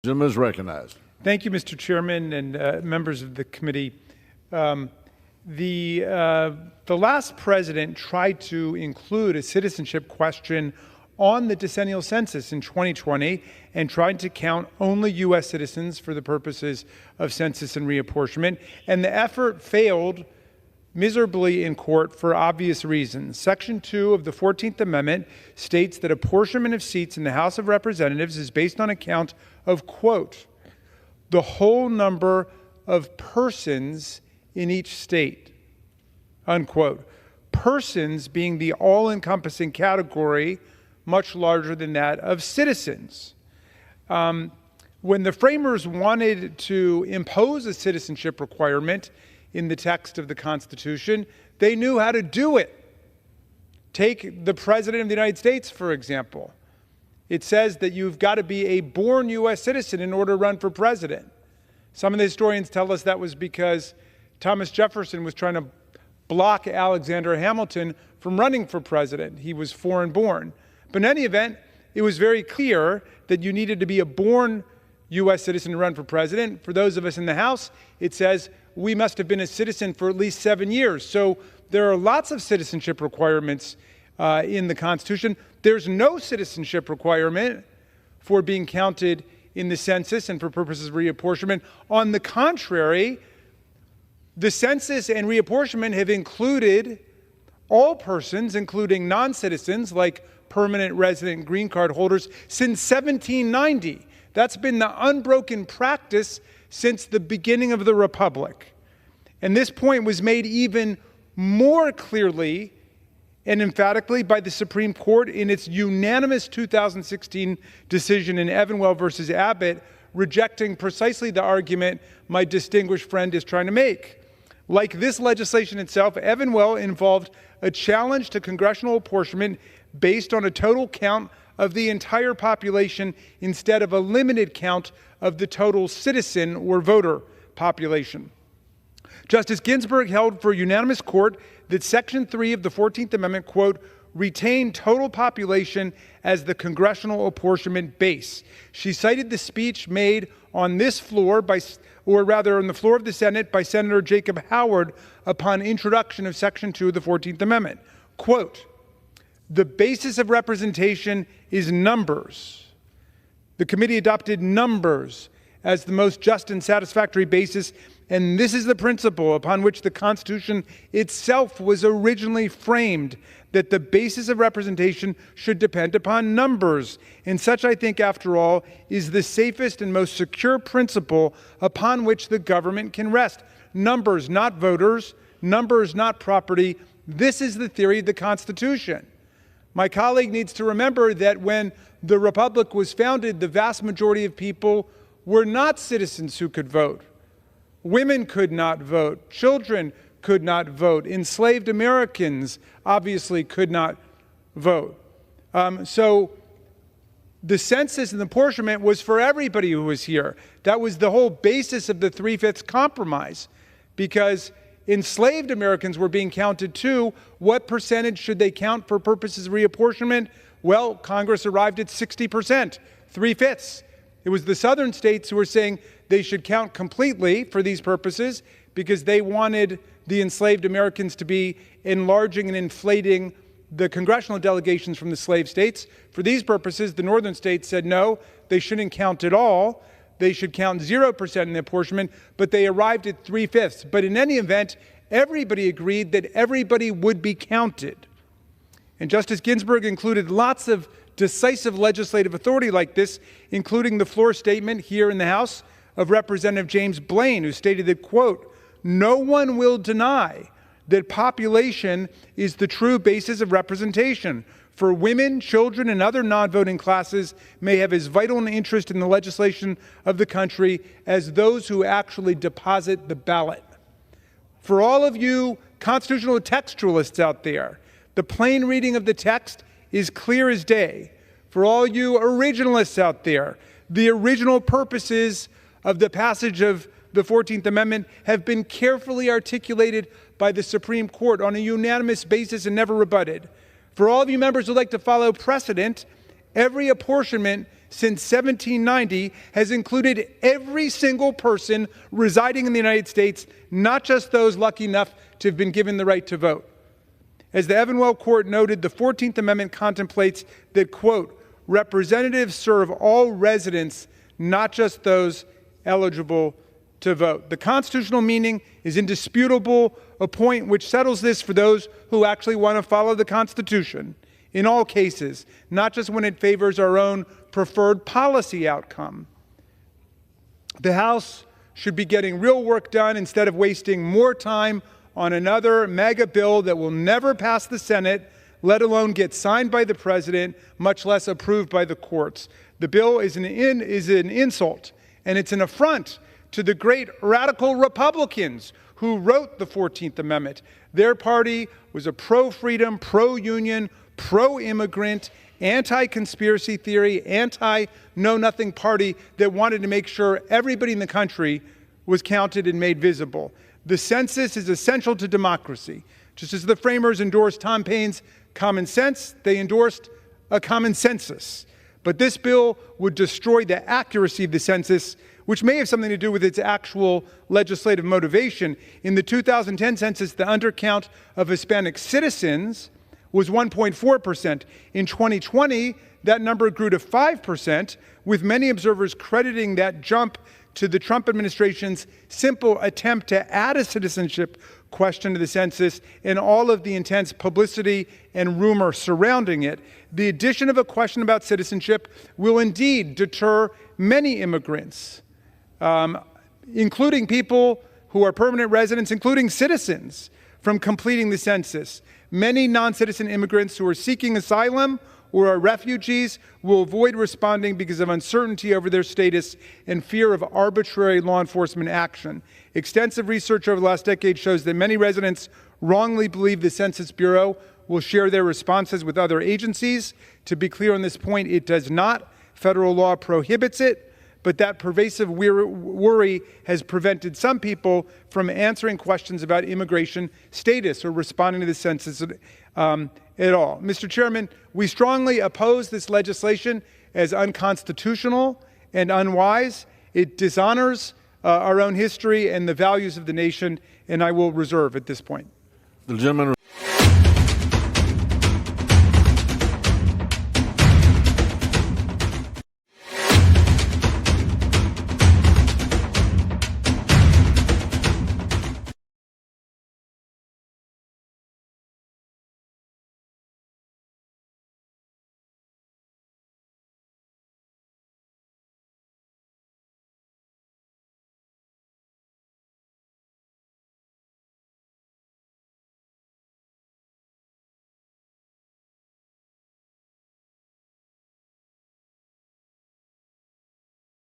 Jim is recognized. Thank you, Mr. Chairman and members of the committee. The last president tried to include a citizenship question on the decennial census in 2020 and tried to count only U.S. citizens for the purposes of census and reapportionment. And the effort failed miserably in court for obvious reasons. Section 2 of the 14th Amendment states that apportionment of seats in the House of Representatives is based on a count of, quote, the whole number of persons in each state, unquote. Persons being the all-encompassing category much larger than that of citizens. When the framers wanted to impose a citizenship requirement in the text of the Constitution, they knew how to do it. Take the President of the United States, for example. It says that you've got to be a born U.S. citizen in order to run for president. Some of the historians tell us that was because Thomas Jefferson was trying to block Alexander Hamilton from running for president. He was foreign born. But in any event, it was very clear that you needed to be a born U.S. citizen to run for president. For those of us in the House, it says we must have been a citizen for at least 7 years. So there are lots of citizenship requirements in the Constitution. There's no citizenship requirement for being counted in the census and for purposes of reapportionment. On the contrary, the census and reapportionment have included all persons, including non-citizens like permanent resident green card holders, since 1790. That's been the unbroken practice since the beginning of the Republic. And this point was made even more clearly and emphatically by the Supreme Court in its unanimous 2016 decision in Evanwell versus Abbott, rejecting precisely the argument my distinguished friend is trying to make. Like this legislation itself, Evanwell involved a challenge to congressional apportionment based on a total count of the entire population instead of a limited count of the total citizen or voter population. Justice Ginsburg held for a unanimous court that Section 3 of the 14th Amendment, quote, retained total population as the congressional apportionment base. She cited the speech made on this floor on the floor of the Senate by Senator Jacob Howard upon introduction of Section 2 of the 14th Amendment. Quote, the basis of representation is numbers. The committee adopted numbers as the most just and satisfactory basis, and this is the principle upon which the Constitution itself was originally framed, that the basis of representation should depend upon numbers. And such, I think, after all, is the safest and most secure principle upon which the government can rest. Numbers, not voters. Numbers, not property. This is the theory of the Constitution. My colleague needs to remember that when the Republic was founded, the vast majority of people were not citizens who could vote. Women could not vote. Children could not vote. Enslaved Americans obviously could not vote. So the census and the apportionment was for everybody who was here. That was the whole basis of the 3/5 compromise, because enslaved Americans were being counted too. What percentage should they count for purposes of reapportionment? Well, Congress arrived at 60%, 3/5. It was the southern states who were saying they should count completely for these purposes because they wanted the enslaved Americans to be enlarging and inflating the congressional delegations from the slave states. For these purposes, the northern states said no, they shouldn't count at all. They should count 0% in the apportionment, but they arrived at 3/5. But in any event, everybody agreed that everybody would be counted. And Justice Ginsburg included lots of decisive legislative authority like this, including the floor statement here in the House of Representative James Blaine, who stated that, quote, no one will deny that population is the true basis of representation. For women, children, and other non-voting classes may have as vital an interest in the legislation of the country as those who actually deposit the ballot. For all of you constitutional textualists out there, the plain reading of the text is clear as day. For all you originalists out there, the original purposes of the passage of the 14th Amendment have been carefully articulated by the Supreme Court on a unanimous basis and never rebutted. For all of you members who like to follow precedent, every apportionment since 1790 has included every single person residing in the United States, not just those lucky enough to have been given the right to vote. As the Evanwell Court noted, the 14th Amendment contemplates that, quote, representatives serve all residents, not just those eligible to vote. The constitutional meaning is indisputable, a point which settles this for those who actually want to follow the Constitution in all cases, not just when it favors our own preferred policy outcome. The House should be getting real work done instead of wasting more time on another mega bill that will never pass the Senate, let alone get signed by the president, much less approved by the courts. The bill is an insult, and it's an affront to the great radical Republicans who wrote the 14th Amendment. Their party was a pro-freedom, pro-union, pro-immigrant, anti-conspiracy theory, anti-know-nothing party that wanted to make sure everybody in the country was counted and made visible. The census is essential to democracy. Just as the framers endorsed Tom Paine's common sense, they endorsed a common census. But this bill would destroy the accuracy of the census, which may have something to do with its actual legislative motivation. In the 2010 census, the undercount of Hispanic citizens was 1.4%. In 2020, that number grew to 5%, with many observers crediting that jump to the Trump administration's simple attempt to add a citizenship question to the census and all of the intense publicity and rumor surrounding it. The addition of a question about citizenship will indeed deter many immigrants, including people who are permanent residents, including citizens, from completing the census. Many non-citizen immigrants who are seeking asylum or are refugees will avoid responding because of uncertainty over their status and fear of arbitrary law enforcement action. Extensive research over the last decade shows that many residents wrongly believe the Census Bureau will share their responses with other agencies. To be clear on this point, it does not. Federal law prohibits it, but that pervasive worry has prevented some people from answering questions about immigration status or responding to the census at all. Mr. Chairman, we strongly oppose this legislation as unconstitutional and unwise. It dishonors our own history and the values of the nation, and I will reserve at this point. The gentleman